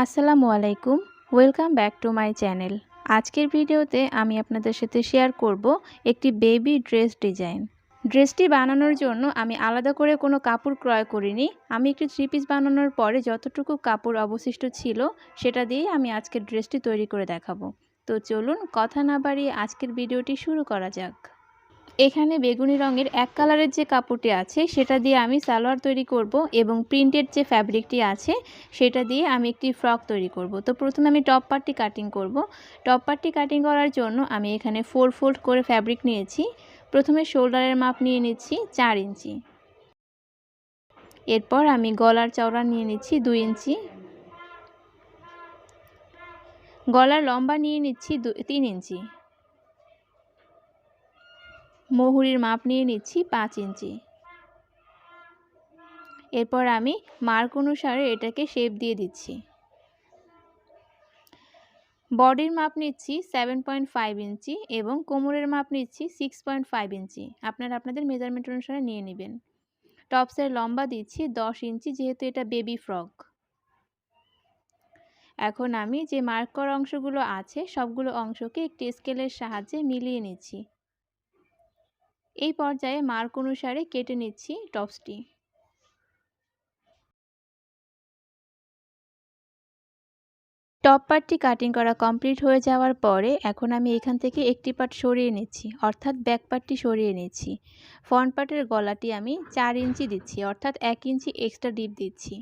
আসসালামু আলাইকুম, welcome back to my channel. আজকের ভিডিওতে আমি আপনাদের সাথে শেয়ার করব একটি বেবি ড্রেস ডিজাইন। ড্রেসটি বানানোর জন্য আমি আলাদা করে কোনো কাপড় ক্রয় করিনি। আমি একটি থ্রি পিস বানানোর পরে যতটুকু কাপড় অবশিষ্ট ছিল সেটা দিয়েই আমি আজকের ড্রেসটি তৈরি করে দেখাবো। তো চলুন কথা না বাড়িয়ে আজকের ভিডিওটি শুরু করা যাক। এখানে বেগুনি রঙের এক কালারের যে কাপড়টি আছে সেটা দিয়ে আমি সালোয়ার তৈরি করব এবং প্রিন্টেড যে ফ্যাব্রিকটি আছে সেটা দিয়ে আমি একটি ফ্রক তৈরি করব। তো প্রথমে আমি টপ পার্টটি কাটিং করব। টপ পার্টটি কাটিং করার জন্য আমি এখানে 4 ফোল্ড করে ফ্যাব্রিক নিয়েছি। প্রথমে শোল্ডারের মাপ নিয়ে নিচ্ছি 4 ইঞ্চি। এরপর আমি গলার চওড়া নিয়ে নিচ্ছি 2 ইঞ্চি। গলার লম্বা নিয়ে নিচ্ছি 3 ইঞ্চি। মুহুরির মাপ নিয়ে নিচ্ছি 5 ইঞ্চি। এরপর আমি মার্ক অনুসারে এটাকে শেপ দিয়ে দিচ্ছি। বডির মাপ নিচ্ছি 7.5 ইঞ্চি এবং কোমরের মাপ নিচ্ছি 6.5 ইঞ্চি। আপনারা আপনাদের মেজারমেন্ট অনুসারে নিয়ে নেবেন। টপসের লম্বা দিচ্ছি 10 ইঞ্চি, যেহেতু এটা বেবি ফ্রক। এখন আমি যে মার্ক করা অংশগুলো আছে সবগুলো অংশকে একটি স্কেলের সাহায্যে মিলিয়ে নিচ্ছি। এই পর্যায়ে মার্ক অনুসারে কেটে নিচ্ছি টপসটি। টপ পার্টটি কাটিং করা কমপ্লিট হয়ে যাওয়ার পরে এখন আমি এখান থেকে একটি পার্ট সরিয়ে নিচ্ছি, অর্থাৎ ব্যাক পার্টটি সরিয়ে নিচ্ছি। ফ্রন্ট পার্টের গলাটি আমি 4 ইঞ্চি দিচ্ছি, অর্থাৎ 1 ইঞ্চি এক্সট্রা ডিপ দিচ্ছি।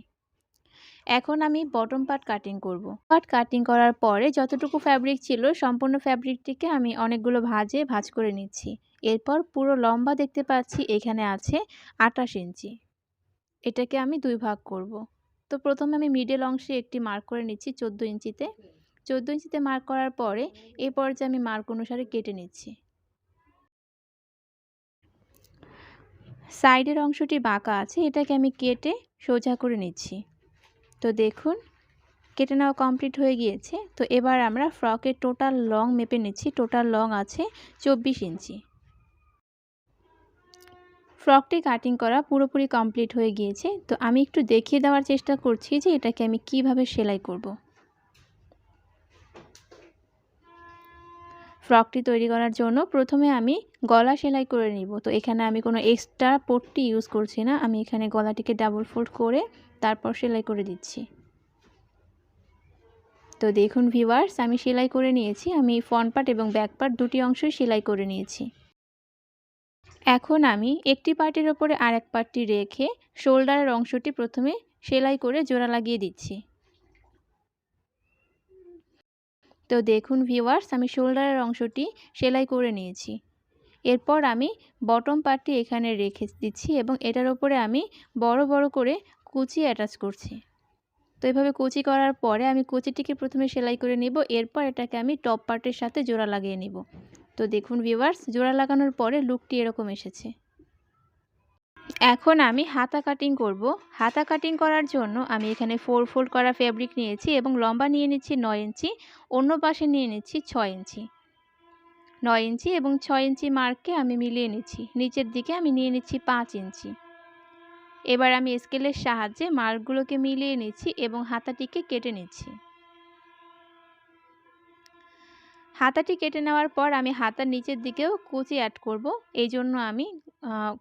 এখন আমি বটম পার্ট কাটিং করব। পার্ট কাটিং করার পরে যতটুকু ফ্যাব্রিক ছিল সম্পূর্ণ ফ্যাব্রিকটিকে আমি অনেকগুলো ভাঁজ করে নিচ্ছি। এরপর পুরো লম্বা দেখতে পাচ্ছি এখানে আছে 28 ইঞ্চি। এটাকে আমি 2 ভাগ করব। তো প্রথমে আমি মিডল অংশে একটি মার্ক করে নিচ্ছি 14 ইঞ্চিতে। 14 ইঞ্চিতে মার্ক করার পরে এই পর্যায়ে আমি মার্ক অনুসারে কেটে নিচ্ছি। সাইডের অংশটি বাঁকা আছে, এটাকে আমি কেটে সোজা করে নিচ্ছি। তো দেখুন কেটে নেওয়া কমপ্লিট হয়ে গিয়েছে। তো এবার আমরা ফ্রকের টোটাল লং মেপে নিচ্ছি। টোটাল লং আছে 24 ইঞ্চি। ফ্রকটি কাটিং করা পুরোপুরি কমপ্লিট হয়ে গিয়েছে। তো আমি একটু দেখিয়ে দেওয়ার চেষ্টা করছি যে এটাকে আমি কিভাবে সেলাই করব। ফ্রকটি তৈরি করার জন্য প্রথমে আমি গলা সেলাই করে নিব। তো এখানে আমি কোনো এক্সট্রা পট্টি ইউজ করছি না, আমি এখানে গলাটিকে ডাবল ফোল্ড করে তারপর সেলাই করে দিচ্ছি। তো দেখুন ভিউয়ার্স, আমি সেলাই করে নিয়েছি। আমি ফ্রন্ট পার্ট এবং ব্যাক পার্ট দুটি অংশই সেলাই করে নিয়েছি। এখন আমি একটি পার্টের ওপরে আরেক পার্টটি রেখে শোল্ডারের অংশটি প্রথমে সেলাই করে জোড়া লাগিয়ে দিচ্ছি। তো দেখুন ভিউয়ার্স, আমি শোল্ডারের অংশটি সেলাই করে নিয়েছি। এরপর আমি বটম পার্টটি এখানে রেখে দিচ্ছি এবং এটার ওপরে আমি বড় বড় করে কুচি অ্যাটাচ করছি। তো এভাবে কুচি করার পরে আমি কুচিটিকে প্রথমে সেলাই করে নিব। এরপর এটাকে আমি টপ পার্টের সাথে জোড়া লাগিয়ে নিব। তো দেখুন ভিউয়ার্স, জোড়া লাগানোর পরে লুকটি এরকম এসেছে। এখন আমি হাতা কাটিং করব। হাতা কাটিং করার জন্য আমি এখানে 4 ফোল্ড করা ফ্যাব্রিক নিয়েছি এবং লম্বা নিয়ে নিচ্ছি 9 ইঞ্চি, অন্য পাশে নিয়ে নিচ্ছি 6 ইঞ্চি। 9 ইঞ্চি এবং 6 ইঞ্চি মার্ককে আমি মিলিয়ে নিচ্ছি। নিচের দিকে আমি নিয়ে নিচ্ছি 5 ইঞ্চি। এবার আমি স্কেলের সাহায্যে মার্কগুলোকে মিলিয়ে নিচ্ছি এবং হাতাটিকে কেটে নিচ্ছি। হাতাটি কেটে নেওয়ার পর আমি হাতার নিচের দিকেও কুচি অ্যাড করব। এই জন্য আমি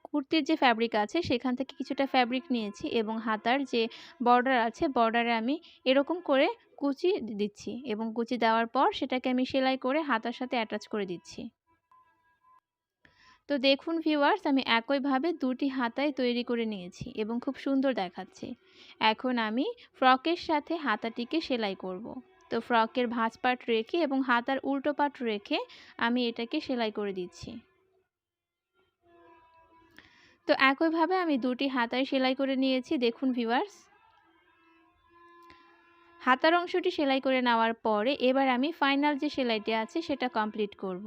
কুর্তির যে ফ্যাব্রিক আছে সেখান থেকে কিছুটা ফ্যাব্রিক নিয়েছি এবং হাতার যে বর্ডার আছে বর্ডারে আমি এরকম করে কুচি দিচ্ছি এবং কুচি দেওয়ার পর সেটাকে আমি সেলাই করে হাতার সাথে অ্যাটাচ করে দিচ্ছি। তো দেখুন ভিউয়ার্স, আমি একইভাবে দুটি হাতাই তৈরি করে নিয়েছি এবং খুব সুন্দর দেখাচ্ছে। এখন আমি ফ্রকের সাথে হাতাটিকে সেলাই করব। তো ফ্রকের ভাঁজ পার্ট রেখে এবং হাতার উল্টো পার্ট রেখে আমি এটাকে সেলাই করে দিচ্ছি। তো একইভাবে আমি দুটি হাতায় সেলাই করে নিয়েছি। দেখুন ভিউয়ার্স, হাতার অংশটি সেলাই করে নেওয়ার পরে এবার আমি ফাইনাল যে সেলাইটি আছে সেটা কমপ্লিট করব।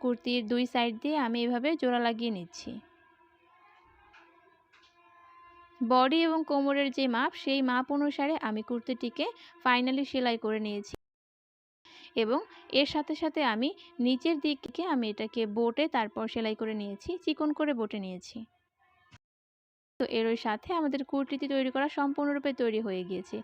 কুর্তির দুই সাইড দিয়ে আমি এভাবে জোড়া লাগিয়ে নিচ্ছি। বডি এবং কোমরের যে মাপ সেই মাপ অনুসারে আমি কুর্তিটিকে ফাইনালি সেলাই করে নিয়েছি এবং এর সাথে সাথে আমি নিচের দিকে আমি এটাকে বোটে তারপর সেলাই করে নিয়েছি, চিকন করে বোটে নিয়েছি। তো এর সাথে আমাদের কুর্তিটি তৈরি করা সম্পূর্ণরূপে তৈরি হয়ে গিয়েছে।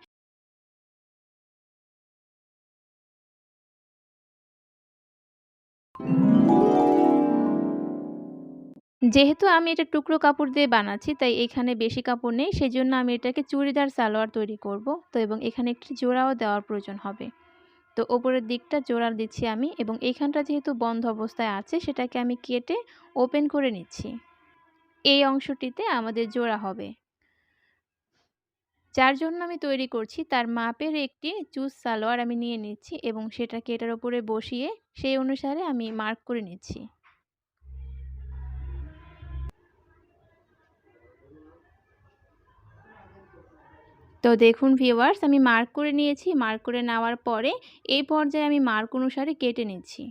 যেহেতু আমি এটা টুকরো কাপড় দিয়ে বানাচ্ছি, তাই এখানে বেশি কাপড় নেই, সেজন্য আমি এটাকে চুড়িদার সালোয়ার তৈরি করব। তো এবং এখানে একটি জোড়াও দেওয়ার প্রয়োজন হবে। তো ওপরের দিকটা জোড়া দিচ্ছি আমি, এবং এইখানটা যেহেতু বন্ধ অবস্থায় আছে সেটাকে আমি কেটে ওপেন করে নিচ্ছি। এই অংশটিতে আমাদের জোড়া হবে। যার জন্য আমি তৈরি করছি তার মাপের একটি চুজ সালোয়ার আমি নিয়ে নিচ্ছি এবং সেটাকে এটার উপরে বসিয়ে সেই অনুসারে আমি মার্ক করে নিচ্ছি। তো দেখুন ভিউয়ার্স, আমি মার্ক করে নিয়েছি। মার্ক করে নেওয়ার পরে এই পর্যায়ে আমি মার্ক অনুসারে কেটে নিচ্ছি।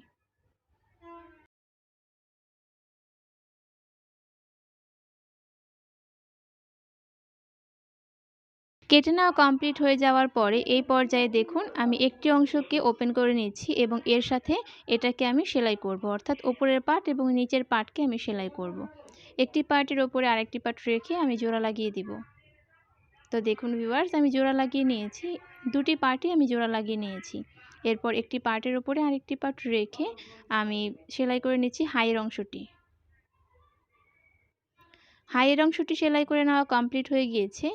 কেটে নেওয়া কমপ্লিট হয়ে যাওয়ার পরে এই পর্যায়ে দেখুন আমি একটি অংশকে ওপেন করে নিচ্ছি এবং এর সাথে এটাকে আমি সেলাই করব, অর্থাৎ উপরের পার্ট এবং নিচের পার্টকে আমি সেলাই করব। একটি পার্টের ওপরে আরেকটি পার্ট রেখে আমি জোড়া লাগিয়ে দিব। তো দেখুন ভিউয়ার্স, আমি জোড়া লাগিয়ে নিয়েছি, দুটি পার্টই আমি জোড়া লাগিয়ে নিয়েছি। এরপর একটি পার্টের ওপরে আরেকটি পার্ট রেখে আমি সেলাই করে নিচ্ছি হাইয়ের অংশটি। হাইয়ের অংশটি সেলাই করে নেওয়া কমপ্লিট হয়ে গিয়েছে।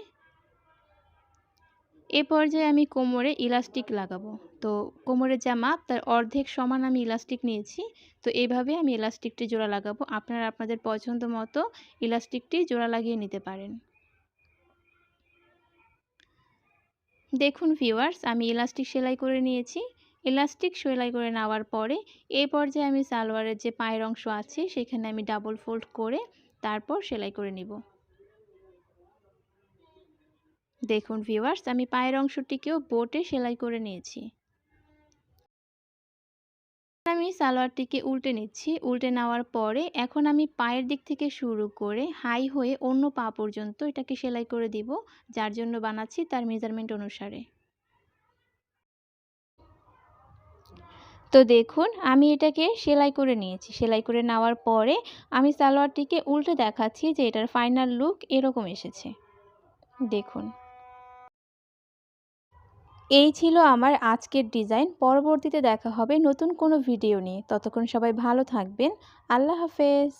এ পর্যায়ে আমি কোমরে ইলাস্টিক লাগাবো। তো কোমরের যা মাপ তার অর্ধেক সমান আমি ইলাস্টিক নিয়েছি। তো এইভাবে আমি ইলাস্টিকটি জোড়া লাগাবো। আপনারা আপনাদের পছন্দ মতো ইলাস্টিকটি জোড়া লাগিয়ে নিতে পারেন। দেখুন ভিউয়ার্স, আমি ইলাস্টিক সেলাই করে নিয়েছি। ইলাস্টিক সেলাই করে নেওয়ার পরে এই পর্যায়ে আমি সালোয়ারের যে পায়ের অংশ আছে সেখানে আমি ডাবল ফোল্ড করে তারপর সেলাই করে নিব। দেখুন ভিউয়ার্স, আমি পায়ের অংশটিকেও বোটে সেলাই করে নিয়েছি। আমি সালোয়ারটিকে উল্টে নিচ্ছি। উল্টে নেওয়ার পরে এখন আমি পায়ের দিক থেকে শুরু করে হাই হয়ে অন্য পা পর্যন্ত এটাকে সেলাই করে দিব, যার জন্য বানাচ্ছি তার মেজারমেন্ট অনুসারে। তো দেখুন আমি এটাকে সেলাই করে নিয়েছি। সেলাই করে নেওয়ার পরে আমি সালোয়ারটিকে উল্টে দেখাচ্ছি যে এটার ফাইনাল লুক এরকম এসেছে। দেখুন, এই ছিল আমার আজকের ডিজাইন। পরবর্তীতে দেখা হবে নতুন কোনো ভিডিও নিয়ে। ততক্ষণ সবাই ভালো থাকবেন। আল্লাহ হাফেজ।